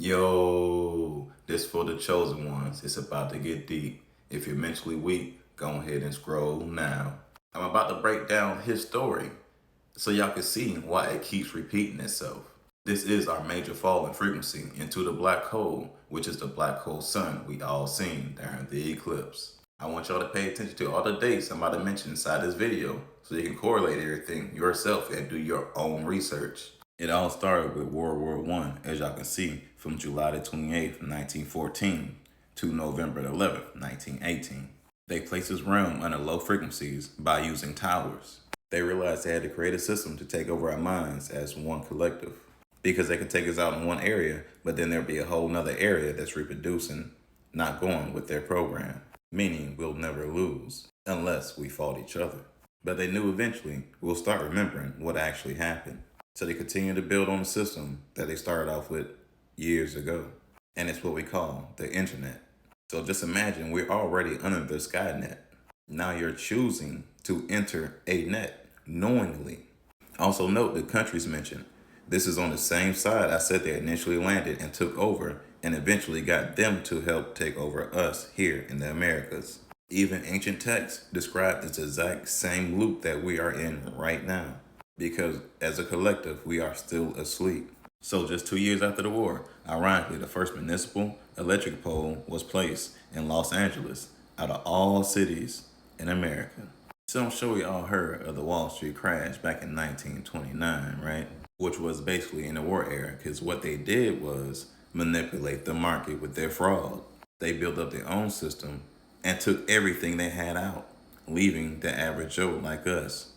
Yo, this for the chosen ones. It's about to get deep. If you're mentally weak, go ahead and scroll now. I'm about to break down his story so y'all can see why it keeps repeating itself. This is our major fall in frequency into the black hole, which is the black hole sun we all seen during the eclipse. I want y'all to pay attention to all the dates I'm about to mention inside this video so you can correlate everything yourself and do your own research. It all started with World War I, as y'all can see, from July the 28th, 1914 to November the 11th, 1918. They placed this realm under low frequencies by using towers. They realized they had to create a system to take over our minds as one collective. Because they could take us out in one area, but then there'd be a whole nother area that's reproducing, not going with their program. Meaning we'll never lose, unless we fought each other. But they knew eventually we'll start remembering what actually happened. So they continue to build on the system that they started off with years ago. And it's what we call the internet. So just imagine we're already under the Skynet. Now you're choosing to enter a net knowingly. Also note the countries mentioned. This is on the same side I said they initially landed and took over and eventually got them to help take over us here in the Americas. Even ancient texts describe this exact same loop that we are in right now. Because as a collective, we are still asleep. So just 2 years after the war, ironically, the first municipal electric pole was placed in Los Angeles out of all cities in America. So I'm sure we all heard of the Wall Street crash back in 1929, right? Which was basically in the war era, because what they did was manipulate the market with their fraud. They built up their own system and took everything they had out, leaving the average Joe like us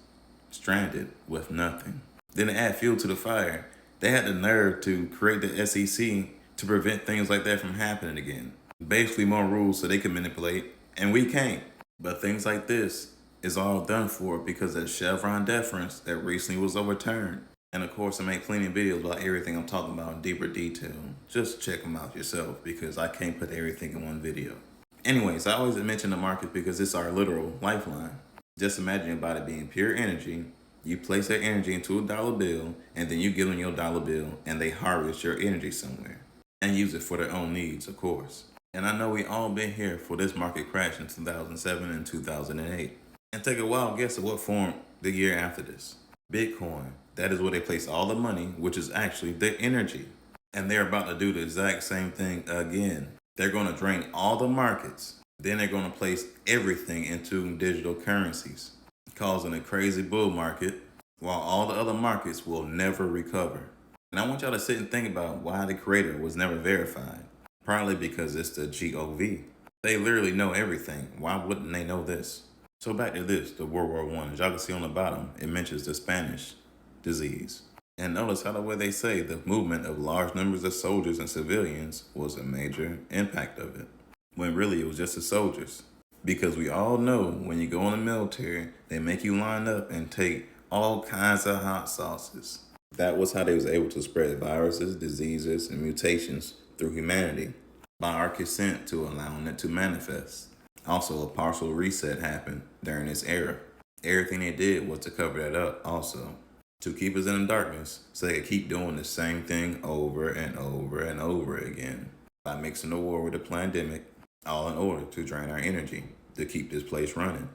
stranded with nothing. Then to add fuel to the fire, they had the nerve to create the SEC to prevent things like that from happening again. Basically more rules so they can manipulate, and we can't. But things like this is all done for because of Chevron deference that recently was overturned. And of course, I make plenty of videos about everything I'm talking about in deeper detail. Just check them out yourself because I can't put everything in one video. Anyways, I always mention the market because it's our literal lifeline. Just imagine about it being pure energy. You place that energy into a dollar bill, and then you give them your dollar bill, and they harvest your energy somewhere and use it for their own needs, of course. And I know we all been here for this market crash in 2007 and 2008. And take a wild guess at what formed the year after this. Bitcoin. That is where they place all the money, which is actually the energy. And they're about to do the exact same thing again. They're going to drain all the markets. Then they're going to place everything into digital currencies, causing a crazy bull market while all the other markets will never recover. And I want y'all to sit and think about why the creator was never verified. Probably because it's the GOV. They literally know everything. Why wouldn't they know this? So back to this, the World War I. As y'all can see on the bottom, it mentions the Spanish disease. And notice how the way they say the movement of large numbers of soldiers and civilians was a major impact of it, when really it was just the soldiers. Because we all know when you go in the military, they make you line up and take all kinds of hot sauces. That was how they was able to spread viruses, diseases, and mutations through humanity by our consent to allowing it to manifest. Also, a partial reset happened during this era. Everything they did was to cover that up also, to keep us in the darkness so they could keep doing the same thing over and over and over again by mixing the war with the pandemic, all in order to drain our energy to keep this place running.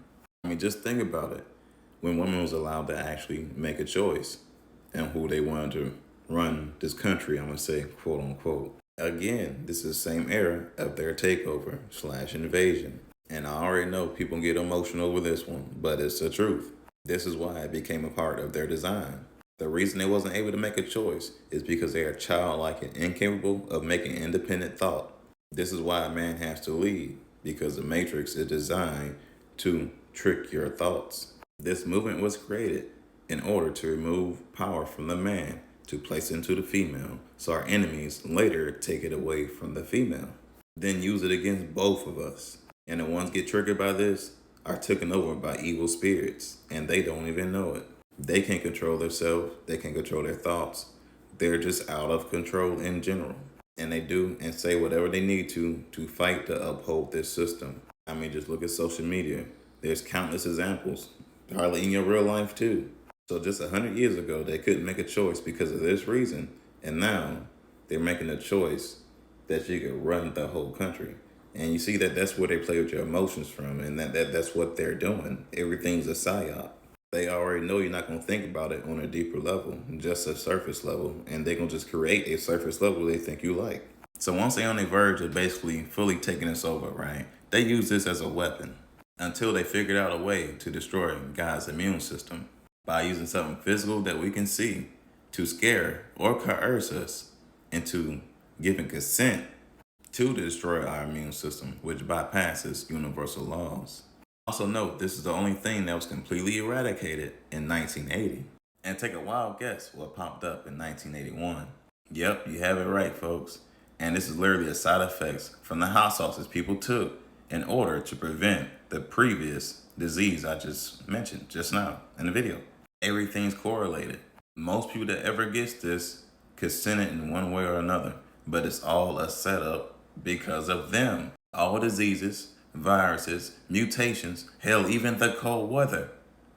I mean, just think about it. When women was allowed to actually make a choice and who they wanted to run this country, I'm going to say, quote unquote. Again, this is the same era of their takeover / invasion. And I already know people get emotional over this one, but it's the truth. This is why it became a part of their design. The reason they wasn't able to make a choice is because they are childlike and incapable of making independent thought. This is why a man has to lead, because the Matrix is designed to trick your thoughts. This movement was created in order to remove power from the man to place it into the female, so our enemies later take it away from the female, then use it against both of us. And the ones get triggered by this are taken over by evil spirits, and they don't even know it. They can't control themselves, they can't control their thoughts. They're just out of control in general. And they do and say whatever they need to fight to uphold this system. I mean, just look at social media. There's countless examples, hardly in your real life too. So just 100 years ago, they couldn't make a choice because of this reason. And now They're making a choice that you could run the whole country. And you see that that's where they play with your emotions from, and that's what they're doing. Everything's a psyop. They already know you're not gonna think about it on a deeper level, just a surface level, and they're gonna just create a surface level they think you like. So once they're on the verge of basically fully taking us over, right? They use this as a weapon until they figured out a way to destroy God's immune system by using something physical that we can see to scare or coerce us into giving consent to destroy our immune system, which bypasses universal laws. Also note, this is the only thing that was completely eradicated in 1980. And take a wild guess what popped up in 1981. Yep, you have it right, folks. And this is literally a side effect from the hot sauces people took in order to prevent the previous disease I just mentioned just now in the video. Everything's correlated. Most people that ever gets this could send it in one way or another, but it's all a setup because of them. All diseases, viruses, mutations, hell, even the cold weather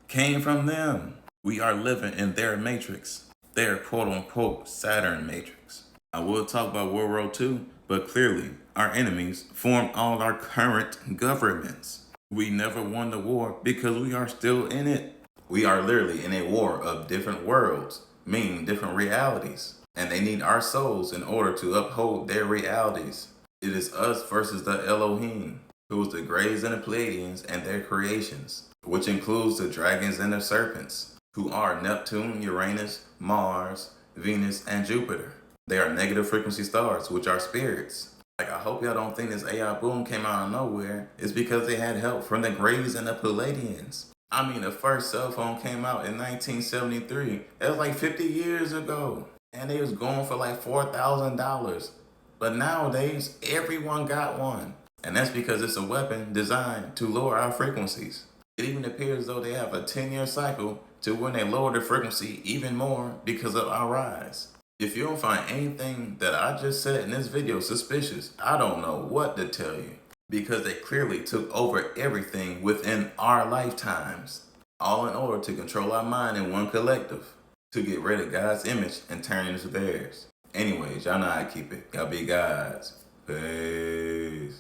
came from them. We are living in their matrix, their quote unquote Saturn matrix. I will talk about World War II, but clearly our enemies formed all our current governments. We never won the war because we are still in it. We are literally in a war of different worlds, meaning different realities, and they need our souls in order to uphold their realities. It is us versus the Elohim, who is the Greys and the Pleiadians and their creations, which includes the dragons and the serpents, who are Neptune, Uranus, Mars, Venus, and Jupiter. They are negative frequency stars, which are spirits. Like, I hope y'all don't think this AI boom came out of nowhere. It's because they had help from the Greys and the Pleiadians. I mean, the first cell phone came out in 1973. That was like 50 years ago. And they was going for like $4,000. But nowadays, everyone got one. And that's because it's a weapon designed to lower our frequencies. It even appears as though they have a 10-year cycle to when they lower the frequency even more because of our rise. If you don't find anything that I just said in this video suspicious, I don't know what to tell you. Because they clearly took over everything within our lifetimes, all in order to control our mind in one collective, to get rid of God's image and turn it into theirs. Anyways, y'all know how I keep it. Y'all be gods. Peace.